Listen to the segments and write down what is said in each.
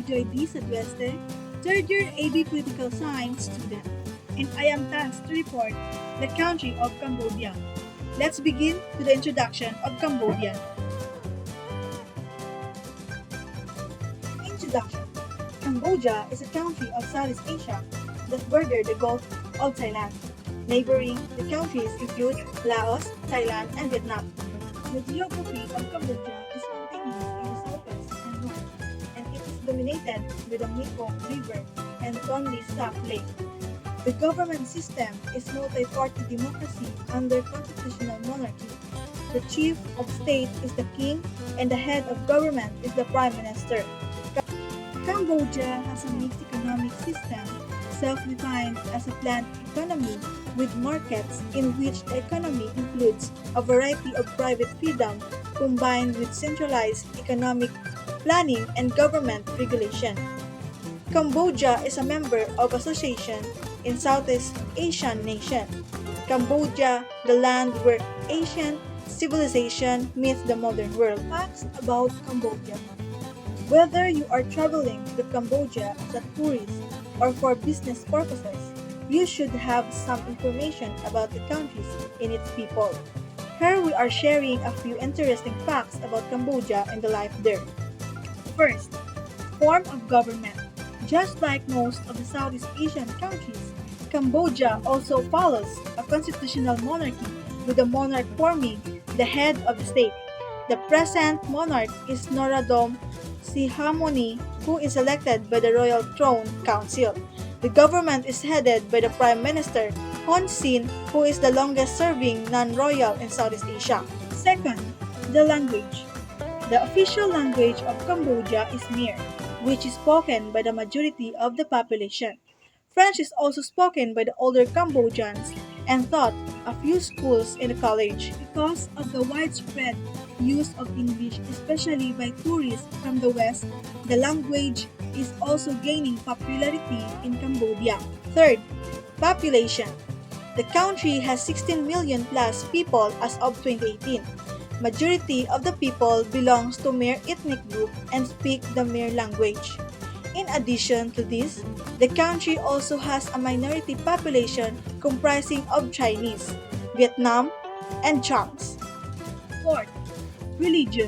Joy D. Sadweste, third year AB Political Science student, and I am tasked to report the country of Cambodia. Let's begin with the introduction of Cambodia. Introduction. Cambodia is a country of Southeast Asia that border the Gulf of Thailand. Neighboring the countries include Laos, Thailand, and Vietnam. The geography of Cambodia is mountainous in the southwest and north, and it is dominated by the Mekong River and Tonle Sap Lake. The government system is multi-party democracy under constitutional monarchy. The chief of state is the king, and the head of government is the prime minister. Cambodia has a mixed economic system, self-defined as a planned economy with markets in which the economy includes a variety of private freedom combined with centralized economic planning and government regulation. Cambodia is a member of association in Southeast Asian nation. Cambodia, the land where ancient civilization meets the modern world. Facts about Cambodia. Whether you are traveling to Cambodia as a tourist or for business purposes, you should have some information about the countries and its people. Here we are sharing a few interesting facts about Cambodia and the life there. First, form of government. Just like most of the Southeast Asian countries, Cambodia also follows a constitutional monarchy with the monarch forming the head of the state. The present monarch is Norodom Sihamoni, who is elected by the Royal Throne Council. The government is headed by the Prime Minister, Hun Sen, who is the longest-serving non-royal in Southeast Asia. Second, the language. The official language of Cambodia is Khmer, which is spoken by the majority of the population. French is also spoken by the older Cambodians and taught a few schools in the college. Because of the widespread use of English, especially by tourists from the West, the language is also gaining popularity in Cambodia. Third, population. The country has 16 million plus people as of 2018. Majority of the people belongs to Khmer ethnic group and speak the Khmer language. In addition to this, the country also has a minority population comprising of Chinese, Vietnam, and Changs. Fourth, religion.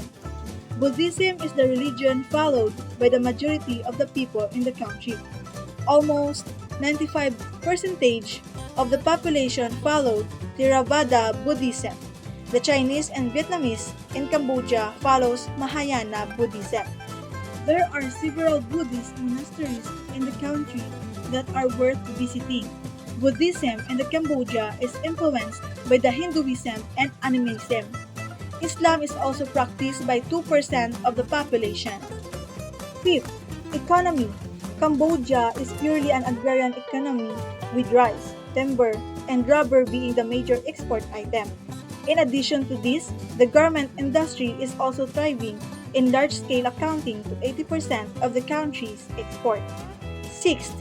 Buddhism is the religion followed by the majority of the people in the country. Almost 95% of the population followed Theravada Buddhism. The Chinese and Vietnamese in Cambodia follows Mahayana Buddhism. There are several Buddhist monasteries in the country that are worth visiting. Buddhism in the Cambodia is influenced by the Hinduism and animism. Islam is also practiced by 2% of the population. Fifth, economy. Cambodia is purely an agrarian economy with rice, timber, and rubber being the major export item. In addition to this, the garment industry is also thriving in large-scale accounting to 80% of the country's export. Sixth,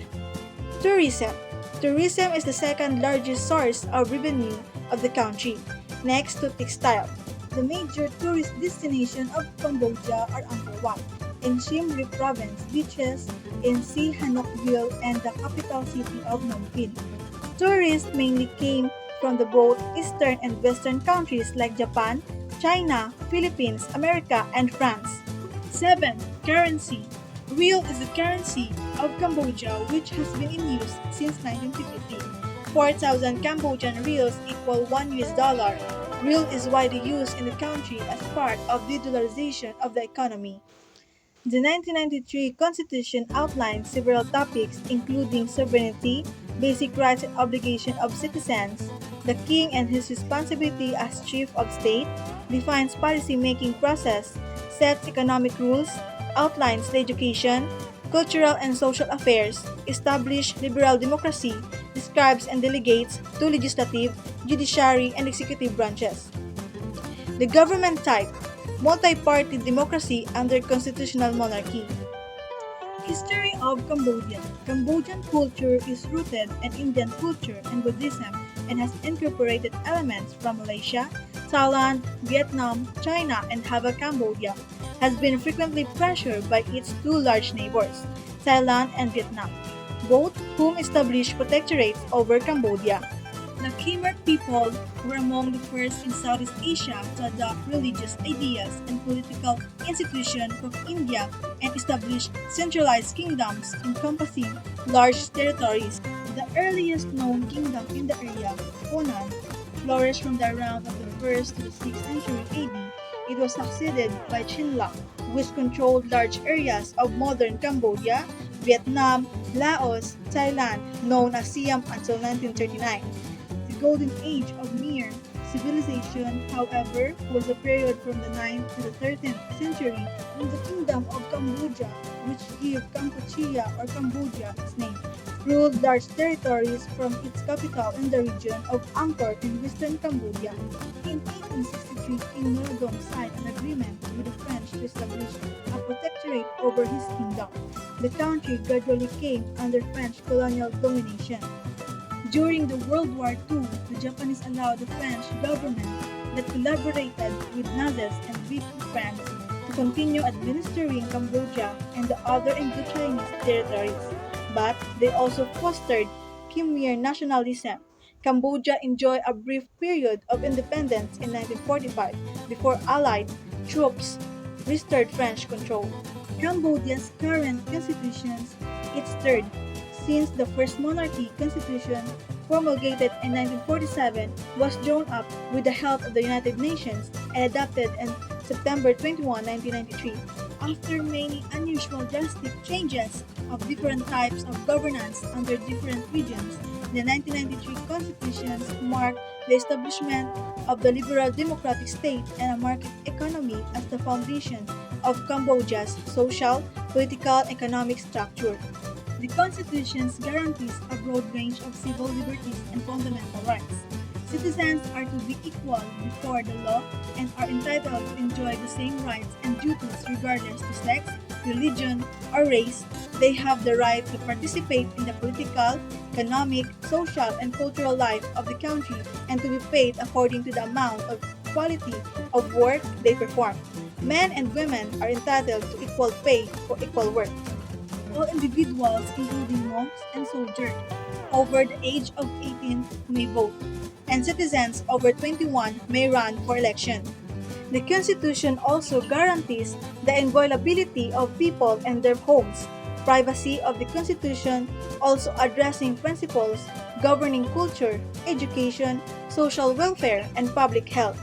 tourism. Tourism is the second largest source of revenue of the country, next to textile. The major tourist destinations of Cambodia are Angkor Wat in Siem Reap province, beaches in Sihanoukville, and the capital city of Phnom Penh. Tourists mainly came from the both eastern and western countries like Japan, China, Philippines, America, and France. 7. Currency. Real is the currency of Cambodia, which has been in use since 1950. 4,000 Cambodian reals equal $1. Real is widely used in the country as part of the dollarization of the economy. The 1993 Constitution outlines several topics including sovereignty, basic rights and obligations of citizens, the king and his responsibility as chief of state, defines policy-making process, sets economic rules, outlines the education, cultural and social affairs, establishes liberal democracy, describes and delegates to legislative, judiciary, and executive branches. The government type, multi-party democracy under constitutional monarchy. History of Cambodia. Cambodian culture is rooted in Indian culture and Buddhism and has incorporated elements from Malaysia, Thailand, Vietnam, China, and Java, Cambodia. has been frequently pressured by its two large neighbors, Thailand and Vietnam, both whom established protectorates over Cambodia. The Khmer people were among the first in Southeast Asia to adopt religious ideas and political institutions from India and establish centralized kingdoms encompassing large territories. The earliest known kingdom in the area, Honan, flourished from the around of the 1st to the 6th century AD. It was succeeded by Chinla, which controlled large areas of modern Cambodia, Vietnam, Laos, Thailand, known as Siam until 1939. The golden age of Khmer civilization, however, was a period from the 9th to the 13th century when the Kingdom of Cambodia, which gave Kampuchea or Cambodia its name, ruled large territories from its capital in the region of Angkor in western Cambodia. In 1863, King Norodom signed an agreement with the French to establish a protectorate over his kingdom. The country gradually came under French colonial domination. During the World War II, the Japanese allowed the French government that collaborated with Nazis and Vichy France to continue administering Cambodia and the other Indo-Chinese territories. But they also fostered Khmer nationalism. Cambodia enjoyed a brief period of independence in 1945 before Allied troops restored French control. Cambodia's current constitution, its third, since the first monarchy constitution promulgated in 1947 was drawn up with the help of the United Nations and adopted on September 21, 1993. After many unusual drastic changes of different types of governance under different regions, the 1993 constitution marked the establishment of the liberal democratic state and a market economy as the foundation of Cambodia's social, political, and economic structure. The Constitution guarantees a broad range of civil liberties and fundamental rights. Citizens are to be equal before the law and are entitled to enjoy the same rights and duties regardless of sex, religion, or race. They have the right to participate in the political, economic, social, and cultural life of the country and to be paid according to the amount of quality of work they perform. Men and women are entitled to equal pay for equal work. All individuals, including monks and soldiers, over the age of 18 may vote, and citizens over 21 may run for election. The Constitution also guarantees the inviolability of people and their homes, privacy of the Constitution also addressing principles governing culture, education, social welfare, and public health.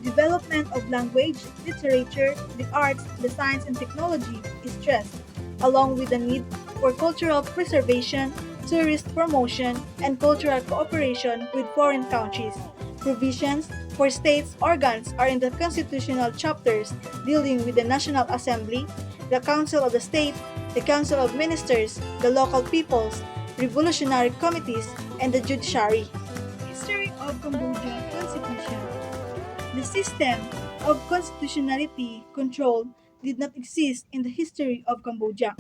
Development of language, literature, the arts, the science, and technology is stressed, along with the need for cultural preservation, tourist promotion, and cultural cooperation with foreign countries. Provisions for states' organs are in the constitutional chapters dealing with the National Assembly, the Council of the State, the Council of Ministers, the local peoples, revolutionary committees, and the judiciary. History of Cambodia Constitution. The system of constitutionality control did not exist in the history of Cambodia.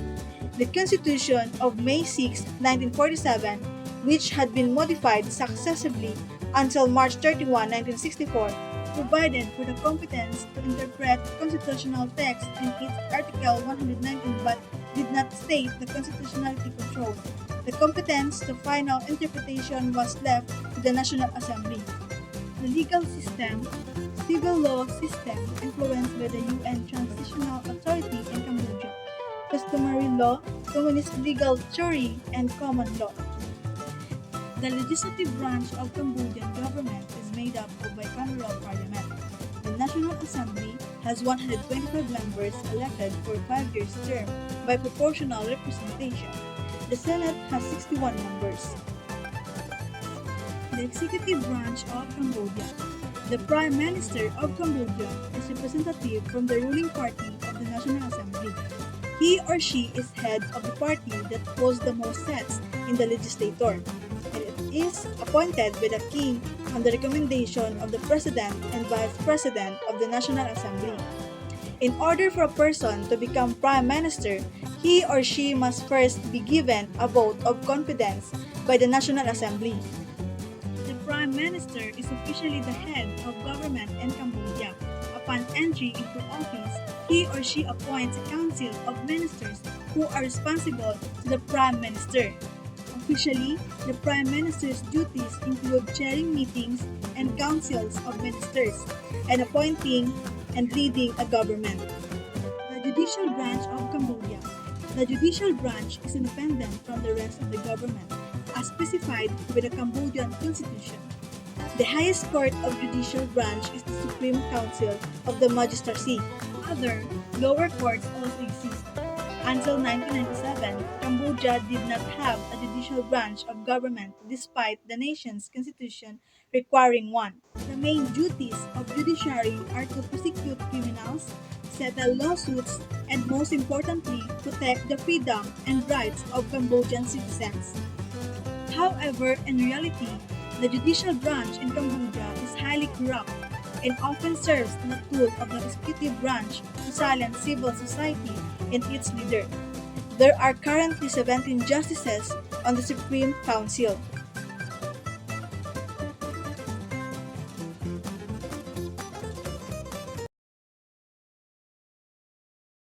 The Constitution of May 6, 1947, which had been modified successively until March 31, 1964, provided for the competence to interpret constitutional text in its Article 119 but did not state the constitutionality control. The competence to final interpretation was left to the National Assembly. The legal system, civil law system influenced by the UN Transitional Authority in Cambodia, customary law, communist legal theory, and common law. The legislative branch of Cambodian government is made up of bicameral parliament. The National Assembly has 125 members elected for a 5-year term by proportional representation. The Senate has 61 members. The executive branch of Cambodia. The Prime Minister of Cambodia is representative from the ruling party of the National Assembly. He or she is head of the party that holds the most seats in the legislature, and it is appointed by the king on the recommendation of the President and Vice President of the National Assembly. In order for a person to become Prime Minister, he or she must first be given a vote of confidence by the National Assembly. The Prime Minister is officially the head of government in Cambodia. A upon entry into office, he or she appoints a council of ministers who are responsible to the Prime Minister. Officially, the Prime Minister's duties include chairing meetings and councils of ministers, and appointing and leading a government. The judicial branch of Cambodia. The judicial branch is independent from the rest of the government, as specified by the Cambodian Constitution. The highest court of judicial branch is the Supreme Council of the Magistracy. Other lower courts also exist. Until 1997, Cambodia did not have a judicial branch of government despite the nation's constitution requiring one. The main duties of judiciary are to prosecute criminals, settle lawsuits, and most importantly, protect the freedom and rights of Cambodian citizens. However, in reality, the judicial branch in Cambodia is highly corrupt and often serves as a tool of the executive branch to silence civil society and its leader. There are currently 17 justices on the Supreme Council.